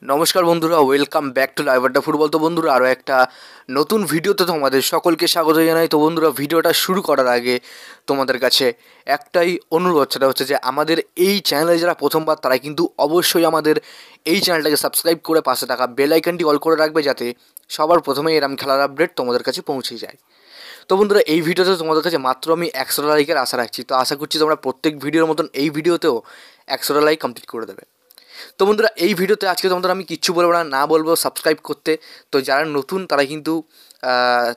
নমস্কার বন্ধুরা, welcome back to live আড্ডা ফুটবল। তো বন্ধুরা, আরও একটা নতুন ভিডিওতে তোমাদের সকলকে স্বাগত জানাই। তো বন্ধুরা, ভিডিওটা শুরু করার আগে তোমাদের কাছে একটাই অনুরোধ, সেটা হচ্ছে যে আমাদের এই চ্যানেলে যারা প্রথমবার তারা কিন্তু অবশ্যই আমাদের এই চ্যানেলটাকে সাবস্ক্রাইব করে পাশে থাকা বেল আইকনটি অল করে রাখবে, যাতে সবার প্রথমে এরম খেলার আপডেট তোমাদের কাছে পৌঁছে যায়। তো বন্ধুরা, এই ভিডিওতে তোমাদের কাছে মাত্র আমি 100টা লাইকের আশা রাখছি। তো আশা করছি তোমরা প্রত্যেক ভিডিওর মতন এই ভিডিওতেও 100টা লাইক কমপ্লিট করে দেবে। তো বন্ধুরা, এই ভিডিওতে আজকে তোমাদের আমি কিচ্ছু বলবো না, বলবো সাবস্ক্রাইব করতে। তো যারা নতুন তারা কিন্তু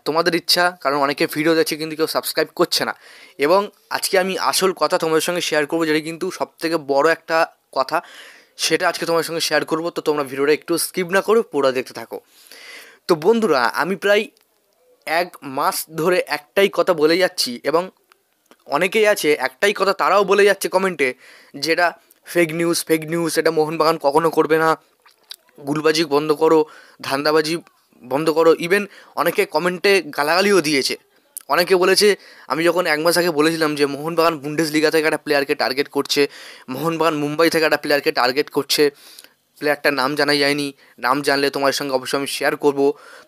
তোমাদের ইচ্ছা, কারণ অনেকে ভিডিও দেখছে কিন্তু কেউ সাবস্ক্রাইব করছে না। এবং আজকে আমি আসল কথা তোমাদের সঙ্গে শেয়ার করবো, যেটা কিন্তু সবথেকে বড় একটা কথা, সেটা আজকে তোমাদের সঙ্গে শেয়ার করবো। তো তোমরা ভিডিওটা একটু স্কিপ না করে পুরো দেখতে থাকো। তো বন্ধুরা, আমি প্রায় 1 মাস ধরে একটাই কথা বলে যাচ্ছি, এবং অনেকেই আছে একটাই কথা তারাও বলে যাচ্ছে কমেন্টে, যেটা ফেক নিউজ, এটা মোহনবাগান কখনো করবে না, গুলবাজি বন্ধ করো, ধান্দাবাজি বন্ধ করো। ইভেন অনেকে কমেন্টে গালাগালিও দিয়েছে। অনেকে বলেছে, আমি যখন 1 মাস আগে বলেছিলাম যে মোহনবাগান বুন্ডেসলিগা থেকে একটা প্লেয়ারকে টার্গেট করছে, মোহনবাগান মুম্বাই থেকে একটা প্লেয়ারকে টার্গেট করছে, প্লেয়ারটার নাম জানা যায়নি, নাম জানলে তোমার সঙ্গে অবশ্যই আমি শেয়ার করব।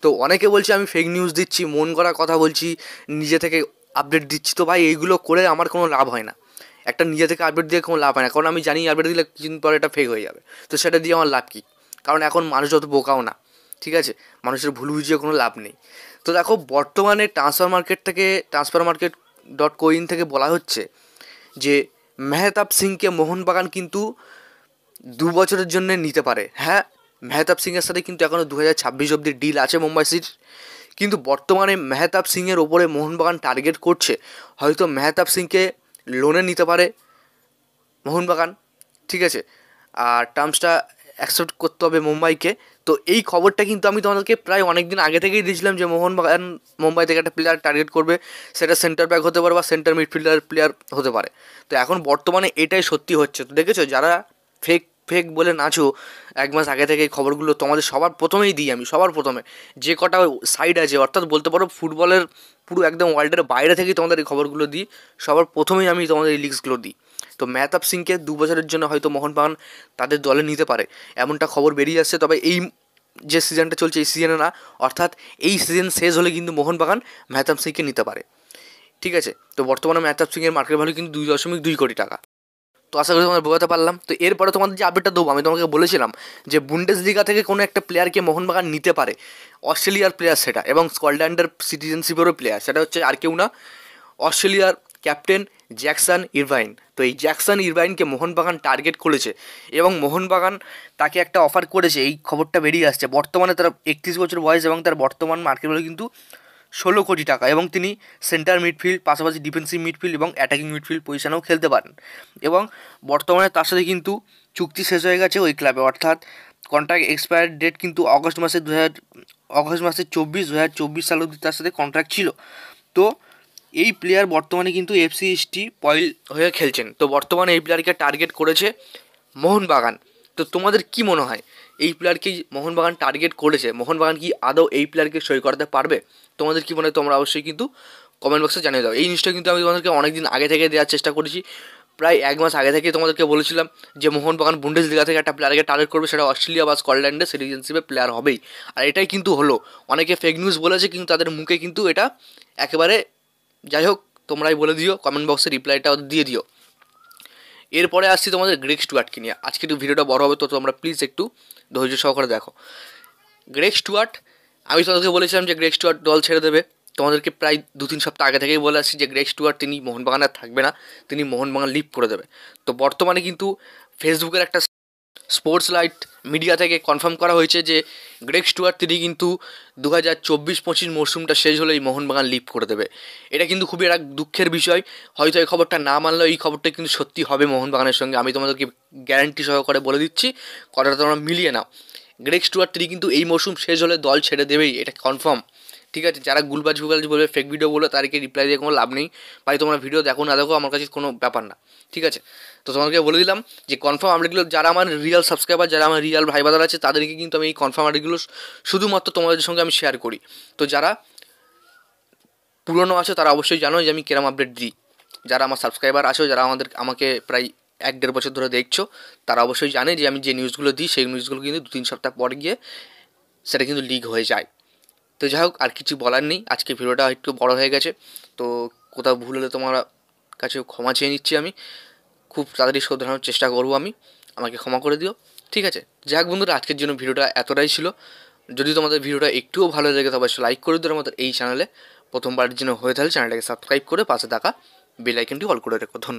তো অনেকে বলছে আমি ফেক নিউজ দিচ্ছি, মন করা কথা বলছি, নিজে থেকে আপডেট দিচ্ছি। তো ভাই, এইগুলো করে আমার কোনো লাভ হয় না। একটা নিজে থেকে আপডেট দিয়ে কোনো লাভ হয় না, কারণ আমি জানি আপডেট দিলে কিছুদিন পরে এটা ফেক হয়ে যাবে। তো সেটা দিয়ে আমার লাভ কী? কারণ এখন মানুষ যত বোকাও না, ঠিক আছে? মানুষের ভুল বুঝিয়ে কোনো লাভ নেই। তো দেখো, বর্তমানে ট্রান্সফার মার্কেট.কোইন থেকে বলা হচ্ছে যে মেহতাব সিংকে মোহনবাগান কিন্তু 2 বছরের জন্য নিতে পারে। হ্যাঁ, মেহতাব সিংয়ের সাথে কিন্তু এখনও 2026 অবধি ডিল আছে মুম্বাই সিটির। কিন্তু বর্তমানে মেহতাব সিংয়ের ওপরে মোহনবাগান টার্গেট করছে, হয়তো মেহতাব সিংকে লোনে নিতে পারে মোহনবাগান, ঠিক আছে? আর টার্মসটা অ্যাকসেপ্ট করতে হবে মুম্বাইকে। তো এই খবরটা কিন্তু আমি তোমাদেরকে প্রায় অনেক দিন আগে থেকেই দিয়েছিলাম যে মোহনবাগান মুম্বাই থেকে একটা প্লেয়ার টার্গেট করবে, সেটা সেন্টার ব্যাক হতে পারে বা সেন্টার মিডফিল্ডার প্লেয়ার হতে পারে। তো এখন বর্তমানে এটাই সত্যি হচ্ছে। তো দেখেছো, যারা ফেক ফেক বলে নাচো, 1 মাস আগে থেকে এই খবরগুলো তোমাদের সবার প্রথমেই দিই আমি, সবার প্রথমে। যে কটা সাইড আছে, অর্থাৎ বলতে পারো ফুটবলের পুরো একদম ওয়ার্ল্ডের বাইরে থেকেই তোমাদের এই খবরগুলো দিই, সবার প্রথমেই আমি তোমাদের এই লিস্টগুলো দিই। তো মেহতাব সিংকে 2 বছরের জন্য হয়তো মোহনবাগান তাদের দলে নিতে পারে, এমনটা খবর বেরিয়ে আসছে। তবে এই যে সিজনটা চলছে, এই সিজনে না, অর্থাৎ এই সিজন শেষ হলে কিন্তু মোহনবাগান মেহতাব সিংকে নিতে পারে, ঠিক আছে? তো বর্তমানে মেহতাব সিংয়ের মার্কেট ভ্যালু কিন্তু 2.2 কোটি টাকা। তো আশা করি তোমাদের বোঝাতে পারলাম। তো এরপরে তোমাদের যে আপডেটটা দেবো, আমি তোমাকে বলেছিলাম যে বুন্ডেসলিগা থেকে কোনো একটা প্লেয়ারকে মোহনবাগান নিতে পারে, অস্ট্রেলিয়ার প্লেয়ার সেটা, এবং স্কটল্যান্ডের সিটিজেনশিপেরও প্লেয়ার, সেটা হচ্ছে আর কেউ না, অস্ট্রেলিয়ার ক্যাপ্টেন জ্যাকসন ইরভাইন। তো এই জ্যাকসন ইরভাইনকে মোহনবাগান টার্গেট করেছে, এবং মোহনবাগান তাকে একটা অফার করেছে। এই খবরটা বেরিয়ে আসছে। বর্তমানে তার 31 বছর বয়স, এবং তার বর্তমান মার্কেট ভ্যালু কিন্তু 16 কোটি টাকা, এবং তিনি সেন্টার মিডফিল্ড, পাশাপাশি ডিফেন্সিভ মিডফিল্ড এবং অ্যাটাকিং মিডফিল্ড পজিশনেও খেলতে পারেন। এবং বর্তমানে তার সাথে কিন্তু চুক্তি শেষ হয়ে গেছে ওই ক্লাবে, অর্থাৎ কন্ট্রাক্ট এক্সপায়ার ডেট কিন্তু অগস্ট মাসে 2024 সাল অবধি তার সাথে কন্ট্রাক্ট ছিল। তো এই প্লেয়ার বর্তমানে কিন্তু এফসিএসটি পয়েল হয়ে খেলছেন। তো বর্তমানে এই প্লেয়ারকে টার্গেট করেছে মোহনবাগান। তো তোমাদের কি মনে হয়, এই প্লেয়ারকে মোহনবাগান টার্গেট করেছে, মোহনবাগান কি আদৌ এই প্লেয়ারকে সই করাতে পারবে? তোমাদের কি মনে হয় তোমরা অবশ্যই কিন্তু কমেন্ট বক্সে জানিয়ে দাও। এই নিউজটা কিন্তু আমি তোমাদেরকে অনেক দিন আগে থেকে দেওয়ার চেষ্টা করেছি, প্রায় 1 মাস আগে থেকে তোমাদেরকে বলেছিলাম যে মোহনবাগান বুন্ডেসলিগা থেকে একটা প্লেয়ারকে টার্গেট করবে, সেটা অস্ট্রেলিয়া বা স্কটল্যান্ডের সিটিজেনশিপের প্লেয়ার হবেই। আর এটাই কিন্তু হলো। অনেকে ফেক নিউজ বলেছে, কিন্তু তাদের মুখে কিন্তু এটা একেবারে, যাই হোক, তোমরাই বলে দিও, কমেন্ট বক্সে রিপ্লাইটাও দিয়ে দিও। এরপরে আসছি তোমাদের গ্রেগ স্টুয়ার্টকে নিয়ে। আজকে একটু ভিডিওটা বড় হবে, তো তোমরা প্লিজ একটু ধৈর্য সহকারে দেখো। গ্রেগ স্টুয়ার্ট, আমি তোমাদেরকে বলেছিলাম যে গ্রেগ স্টুয়ার্ট দল ছেড়ে দেবে। তোমাদেরকে প্রায় 2-3 সপ্তাহ আগে থেকেই বলে আসছি যে গ্রেগ স্টুয়ার্ট তিনি মোহনবাগান আর থাকবে না, তিনি মোহনবাগান লিভ করে দেবে। তো বর্তমানে কিন্তু ফেসবুকের একটা স্পোর্টস লাইট মিডিয়া থেকে কনফার্ম করা হয়েছে যে গ্রেগ স্টুয়ার্ট তিনি কিন্তু 2024-25 মরশুমটা শেষ হলেই মোহনবাগান লিভ করে দেবে। এটা কিন্তু খুবই একটা দুঃখের বিষয়। হয়তো এই খবরটা না মানলেও এই খবরটা কিন্তু সত্যি হবে মোহনবাগানের সঙ্গে। আমি তোমাদেরকে গ্যারান্টি সহকারে বলে দিচ্ছি, কথাটা তোমরা মিলিয়ে নাও। গ্রেগ স্টুয়ার্ট তিনি কিন্তু এই মরশুম শেষ হলে দল ছেড়ে দেবেই, এটা কনফার্ম, ঠিক আছে? যারা গুলবাজ বলবে, ফেক ভিডিও বলে, তাদেরকে রিপ্লাই দিয়ে কোনো লাভ নেই। ভাই, তোমরা ভিডিও দেখো না দেখো, আমার কাছে কোনো ব্যাপার না, ঠিক আছে? তো তোমাদেরকে বলে দিলাম যে কনফার্ম আপডেটগুলো, যারা আমার রিয়াল সাবস্ক্রাইবার, যারা আমার রিয়াল ভাই বাদার আছে, তাদেরকে কিন্তু আমি এই কনফার্ম আপডেটগুলো শুধুমাত্র তোমাদের সঙ্গে আমি শেয়ার করি। তো যারা পুরনো আছে তারা অবশ্যই জানো যে আমি কেরম আপডেট দিই। যারা আমার সাবস্ক্রাইবার আছো, যারা আমাকে প্রায় 1-1.5 বছর ধরে দেখছো, তারা অবশ্যই জানে যে আমি যে নিউজগুলো দিই সেই নিউজগুলো কিন্তু 2-3 সপ্তাহ পর গিয়ে সেটা কিন্তু লিক হয়ে যায়। তো যাই হোক, আর কিছু বলার নেই, আজকে ভিডিওটা একটু বড় হয়ে গেছে, তো কোথাও ভুল হলে তোমার কাছে ক্ষমা চেয়ে নিচ্ছি আমি, খুব তাড়াতাড়ি শোধরানোর চেষ্টা করবো আমি, আমাকে ক্ষমা করে দিও, ঠিক আছে? যাই হোক বন্ধুরা, আজকের জন্য ভিডিওটা এতটাই ছিল। যদি তোমাদের ভিডিওটা একটুও ভালো লেগে তবে লাইক করে দিও, আমাদের এই চ্যানেলে প্রথমবারের জন্য হয়ে থাকলে চ্যানেলটাকে সাবস্ক্রাইব করে পাশে থাকা বেল আইকনটি অল করে রেখো। ধন্যবাদ।